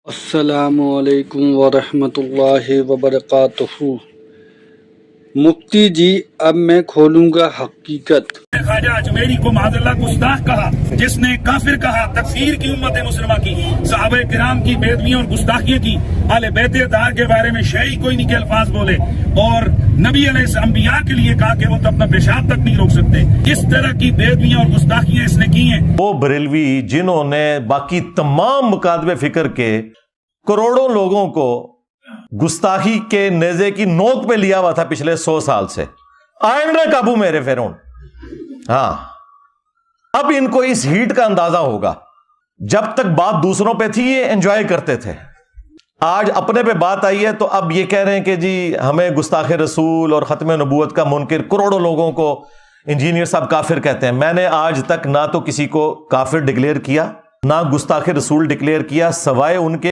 السلام علیکم ورحمۃ اللہ وبرکاتہ۔ مفتی جی، اب میں کھولوں گا حقیقت۔ خواجہ اجمیری کو معاذ اللہ گستاخ کہا، جس نے کافر کہا، تکفیر کی امت مسلمہ کی، صحابہ کرام کی بے ادبیاں اور گستاخیاں کی، اہل بیت اطہار کے بارے میں شیعی کوئی نہیں کے الفاظ بولے، اور نبی علیہ السلام انبیاء کے لیے کہا کہ وہ تو اپنا پیشاب تک نہیں روک سکتے۔ اس طرح کی بے ادبیاں اور گستاخیاں اس نے کی ہیں۔ وہ بریلوی جنہوں نے باقی تمام مکاتب فکر کے کروڑوں لوگوں کو گستاخی کے نیزے کی نوک پہ لیا ہوا تھا پچھلے 100 سال سے، آئیں نہ قابو میرے فرعون۔ ہاں، اب ان کو اس ہیٹ کا اندازہ ہوگا۔ جب تک بات دوسروں پہ تھی یہ انجوائے کرتے تھے، آج اپنے پہ بات آئی ہے تو اب یہ کہہ رہے ہیں کہ جی ہمیں گستاخ رسول اور ختم نبوت کا منکر کروڑوں لوگوں کو انجینئر صاحب کافر کہتے ہیں۔ میں نے آج تک نہ تو کسی کو کافر ڈکلیئر کیا، نہ گستاخ رسول ڈکلیئر کیا، سوائے ان کے